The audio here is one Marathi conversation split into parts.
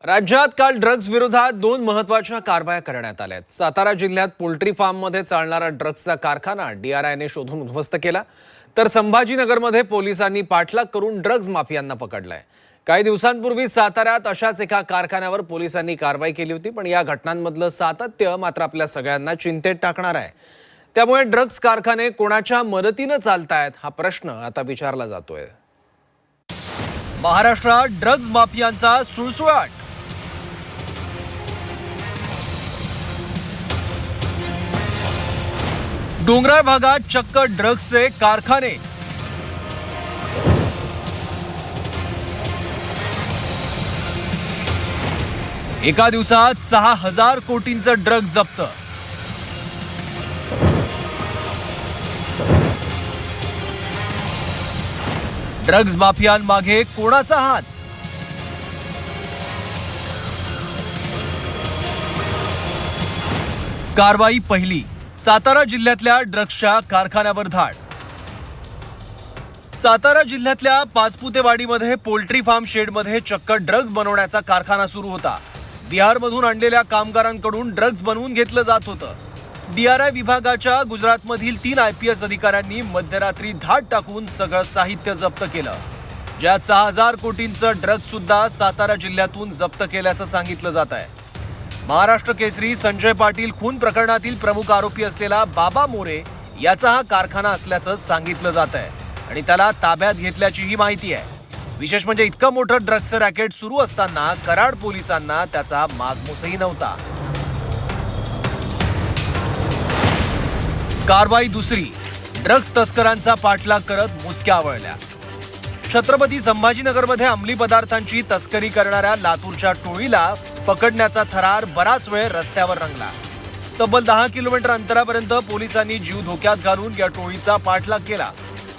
राज्यात काल ड्रग्ज विरोधात दोन महत्त्वाच्या कारवाया करण्यात आल्या आहेत। सातारा जिल्ह्यात पोल्ट्री फार्ममध्ये चालणारा ड्रग्जचा कारखाना डीआरआयने शोधून उद्ध्वस्त केला, तर संभाजीनगरमध्ये पोलिसांनी पाठलाग करून ड्रग्ज माफियांना पकडलाय। काही दिवसांपूर्वी साताऱ्यात अशाच एका कारखान्यावर पोलिसांनी कारवाई केली होती, पण या घटनांमधलं सातत्य मात्र आपल्या सगळ्यांना चिंतेत टाकणार आहे। त्यामुळे ड्रग्ज कारखाने कोणाच्या मदतीने चालतायत हा प्रश्न आता विचारला जातोय। महाराष्ट्रात ड्रग्ज माफियांचा सुळसुळाट। डोंगराळ भागात चक्क ड्रग्जचे कारखाने। एका दिवसात 6,000 कोटींचं ड्रग्ज जप्त। ड्रग्ज माफियांमागे कोणाचा हात? कारवाई पहिली। सातारा जिल्ह्यातल्या ड्रग्जच्या कारखान्यावर धाड। सातारा जिल्ह्यातल्या पाचपुतेवाडीमध्ये पोल्ट्री फार्म शेडमध्ये चक्क ड्रग्ज बनवण्याचा कारखाना सुरू होता। बिहारमधून आणलेल्या कामगारांकडून ड्रग्ज बनवून घेतलं जात होतं। डीआरआय विभागाच्या गुजरातमधील 3 IPS अधिकाऱ्यांनी मध्यरात्री धाड टाकून सगळं साहित्य जप्त केलं, ज्यात 6,000 कोटींचं ड्रग्ज सुद्धा सातारा जिल्ह्यातून जप्त केल्याचं सांगितलं जात आहे। महाराष्ट्र केसरी संजय पाटील खून प्रकरणातील प्रमुख आरोपी असलेला बाबा मोरे याचा हा कारखाना असल्याचं सांगितलं जात आहे आणि त्याला ताब्यात घेतल्याचीही माहिती आहे। विशेष म्हणजे इतकं मोठं ड्रग्जचं रॅकेट सुरू असताना कराड पोलिसांना त्याचा मागमूसही नव्हता। कारवाई दुसरी। ड्रग्ज तस्करांचा पाठलाग करत मुसक्या आवळल्या। छत्रपती संभाजीनगरमध्ये अंमली पदार्थांची तस्करी करणाऱ्या लातूरच्या टोळीला पकडण्याचा थरार बराच वेळ रस्त्यावर रंगला। तब्बल 10 किलोमीटर अंतरापर्यंत पोलिसांनी जीव धोक्यात घालून या टोळीचा पाठलाग केला।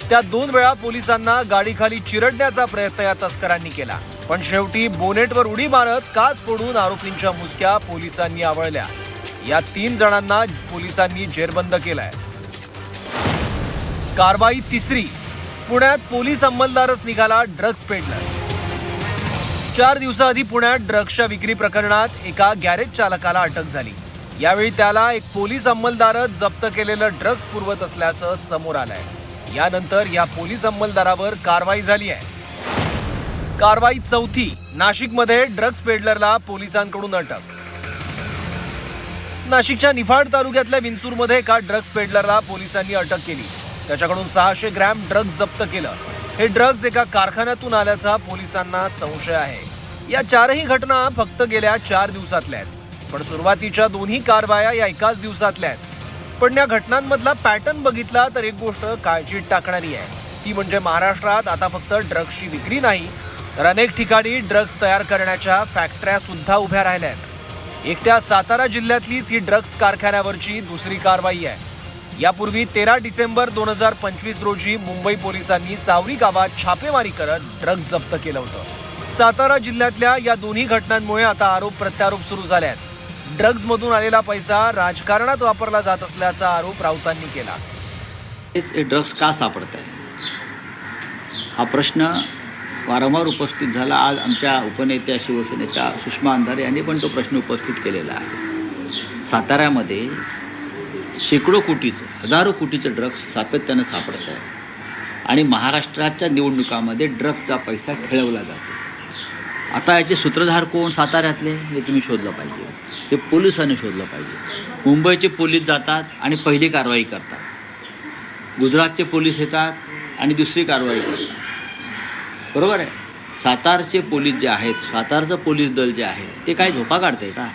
त्यात 2 वेळा पोलिसांना गाडीखाली चिरडण्याचा प्रयत्न या तस्करांनी केला, पण शेवटी बोनेटवर उडी मारत काच फोडून आरोपींच्या मुसक्या पोलिसांनी आवळल्या। या 3 जणांना पोलिसांनी जेरबंद केलाय। कारवाई तिसरी। पुण्यात पोलीस अंमलदारच निघाला ड्रग्ज पेडलर। 4 दिवसाआधी पुण्यात ड्रग्जच्या विक्री प्रकरणात एका गॅरेज चालकाला अटक झाली। यावेळी त्याला एक पोलीस अंमलदारच जप्त केलेलं ड्रग्ज पुरवत असल्याचं समोर आलंय। यानंतर या पोलीस अंमलदारावर कारवाई झाली आहे। कारवाई चौथी। नाशिकमध्ये ड्रग्ज पेडलरला पोलिसांकडून अटक। नाशिकच्या निफाड तालुक्यातल्या विंचूरमध्ये एका ड्रग्ज पेडलरला पोलिसांनी अटक केली। त्याच्याकडून 600 ग्रॅम ड्रग्ज जप्त केलं। हे ड्रग्ज एका कारखान्यातून आल्याचा पोलिसांना संशय आहे। या 4ही घटना फक्त गेल्या 4 दिवसातल्या आहेत, पण सुरुवातीच्या दोन्ही कारवाया या एकाच दिवसातल्या आहेत। पण या घटनांमधला पॅटर्न बघितला तर एक गोष्ट काळजीत टाकणारी आहे, ती म्हणजे महाराष्ट्रात आता फक्त ड्रग्जची विक्री नाही, तर अनेक ठिकाणी ड्रग्ज तयार करण्याच्या फॅक्टऱ्या सुद्धा उभ्या राहिल्या आहेत। एकट्या सातारा जिल्ह्यातलीच ही ड्रग्ज कारखान्यावरची दुसरी कारवाई आहे। यापूर्वी 13 डिसेंबर 2025 रोजी मुंबई पोलिसांनी सावरी गावात छापेमारी करत ड्रग्ज जप्त केलं होतं। सातारा जिल्ह्यातल्या या दोन्ही घटनांमुळे आता आरोप प्रत्यारोप सुरू झाले आहेत। ड्रग्ज मधून आलेला पैसा राजकारणात वापरला जात असल्याचा आरोप राऊतांनी केला। ड्रग्ज का सापडत आहे हा प्रश्न वारंवार उपस्थित झाला। आज आमच्या उपनेत्या शिवसेनेच्या सुषमा अंधारे यांनी पण तो प्रश्न उपस्थित केलेला आहे। साताऱ्यामध्ये शेकडो कोटीचं, हजारो कोटीचं ड्रग्ज सातत्यानं सापडत आहे आणि महाराष्ट्राच्या निवडणुकामध्ये ड्रग्जचा पैसा खेळवला जातो। आता याचे सूत्रधार कोण? साताऱ्यातले हे तुम्ही शोधलं पाहिजे, ते पोलिसांनी शोधलं पाहिजे। मुंबईचे पोलीस जातात आणि पहिली कारवाई करतात, गुजरातचे पोलीस येतात आणि दुसरी कारवाई करतात, बरोबर आहे। सातारचे पोलीस जे आहेत, सातारचं पोलीस दल जे आहे ते काय झोपा काढते का?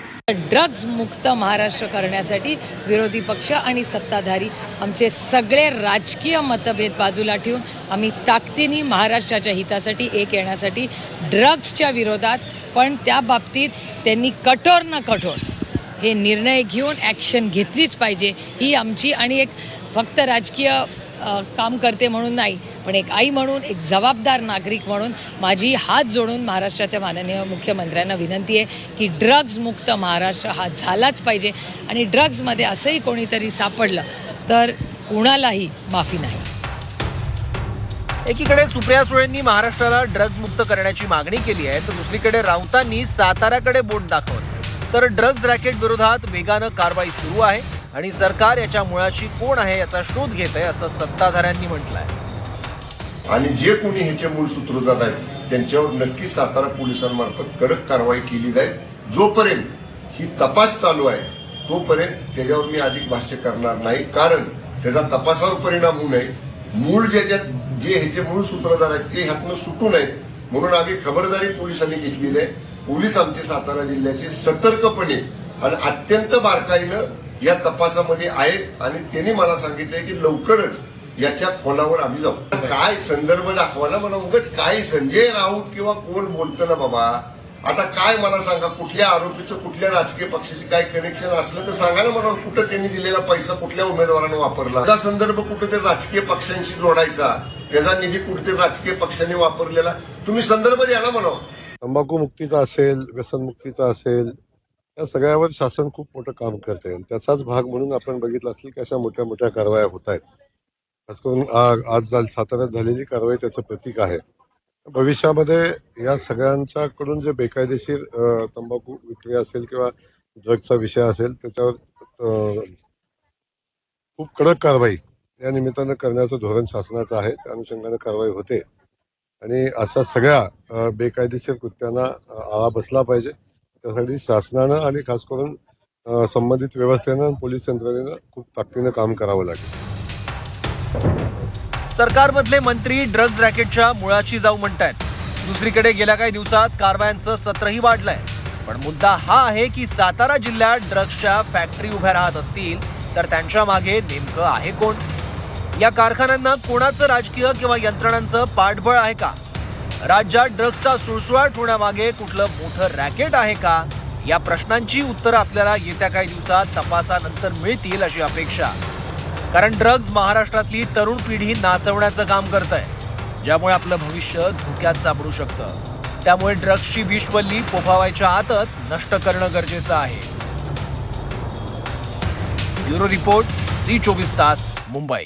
ड्रग्ज मुक्त महाराष्ट्र करण्यासाठी विरोधी पक्ष आणि सत्ताधारी आमचे सगळे राजकीय मतभेद बाजूला ठेवून आम्ही ताकदीने महाराष्ट्राच्या हितासाठी एक येण्यासाठी ड्रग्जच्या विरोधात, पण त्या बाबतीत त्यांनी कठोर न कठोर हे निर्णय घेऊन ॲक्शन घेतलीच पाहिजे, ही आमची आणि एक फक्त राजकीय काम करते म्हणून नाही, पण एक आई म्हणून, एक जबाबदार नागरिक म्हणून माझी हात जोडून महाराष्ट्राच्या माननीय मुख्यमंत्र्यांना विनंती आहे की ड्रग्ज मुक्त महाराष्ट्र हा झालाच पाहिजे आणि ड्रग्जमध्ये असंही कोणीतरी सापडलं तर कुणालाही माफी नाही। एकीकडे सुप्रिया सुळेंनी महाराष्ट्राला ड्रग्ज मुक्त करण्याची मागणी केली आहे, तर दुसरीकडे राऊतांनी साताऱ्याकडे बोट दाखवत तर ड्रग्ज रॅकेट विरोधात वेगानं कारवाई सुरू आहे आणि सरकार याच्या मुळाशी कोण आहे याचा शोध घेत आहे, असं सत्ताधाऱ्यांनी म्हटलंय. आणि जे कोणी ह्याचे मूळ सूत्रधार आहेत त्यांच्यावर नक्की सातारा पोलिसांमार्फत कडक कारवाई केली जाईल. जोपर्यंत ही तपास चालू आहे तोपर्यंत त्याच्यावर मी अधिक भाष्य करणार नाही, कारण त्याचा तपासावर परिणाम होऊ नये. मूळ ज्याच्यात जे ह्याचे मूळ सूत्रधार आहेत ते ह्यातनं सुटू नयेत म्हणून आम्ही खबरदारी पोलिसांनी घेतलेली आहे. पोलीस आमचे सातारा जिल्ह्याचे सतर्कपणे आणि अत्यंत बारकाईनं या तपासामध्ये आहेत आणि त्यांनी मला सांगितलंय की लवकरच याच्या खोलावर आम्ही जाऊ. काय संदर्भ दाखवा ना, मला उगाच काय संजय राऊत किंवा कोण बोलतं ना बाबा. आता काय मला सांगा, कुठल्या आरोपीचं कुठल्या राजकीय पक्षाशी काय कनेक्शन असलं तर सांगा ना मला. कुठं त्यांनी दिलेला पैसा कुठल्या उमेदवारानं वापरला, त्याचा संदर्भ कुठेतरी राजकीय पक्षांशी जोडायचा, त्याचा निधी कुठेतरी राजकीय पक्षांनी वापरलेला, तुम्ही संदर्भ द्या ना म्हणा. तंबाखू मुक्तीचा असेल, व्यसनमुक्तीचा असेल, या सगळ्यावर शासन खूप मोठं काम करते. त्याचाच भाग म्हणून आपण बघितलं असेल की अशा मोठ्या मोठ्या कारवाया होत आहेत. खास करून आज साताऱ्यात झालेली कारवाई त्याचं प्रतीक आहे. भविष्यामध्ये या सगळ्यांच्याकडून जे बेकायदेशीर तंबाखू विक्री असेल किंवा ड्रग्जचा विषय असेल त्याच्यावर खूप कडक कारवाई या निमित्तानं करण्याचं धोरण शासनाचं आहे. त्या अनुषंगानं कारवाई होते आणि अशा सगळ्या बेकायदेशीर कृत्यांना आळा बसला पाहिजे. त्यासाठी शासनानं आणि खास करून संबंधित व्यवस्थेनं पोलीस यंत्रणेनं खूप ताकदीनं काम करावं लागेल. सरकारमधले मंत्री ड्रग्ज रॅकेटच्या मुळाशी जाऊ म्हणतायत. दुसरीकडे गेल्या काही दिवसात कारवायांचं सत्रही वाढलंय. पण मुद्दा हा आहे की सातारा जिल्ह्यात ड्रग्जच्या फॅक्टरी उभ्या राहत असतील तर त्यांच्या मागे नेमकं आहे कोण? या कारखान्यांना कोणाचं राजकीय किंवा यंत्रणांचं पाठबळ आहे का? राज्यात ड्रग्जचा सुळसुळाट होण्यामागे कुठलं मोठं रॅकेट आहे का? या प्रश्नांची उत्तरं आपल्याला येत्या काही दिवसात तपासानंतर मिळतील अशी अपेक्षा. कारण ड्रग्ज महाराष्ट्रातली तरुण पिढी नाचवण्याचं काम करतंय, ज्यामुळे आपलं भविष्य धोक्यात सापडू शकतं. त्यामुळे ड्रग्जची विषवल्ली फोफावायच्या आतच नष्ट करणं गरजेचं आहे. ब्युरो रिपोर्ट, झी 24 तास, मुंबई.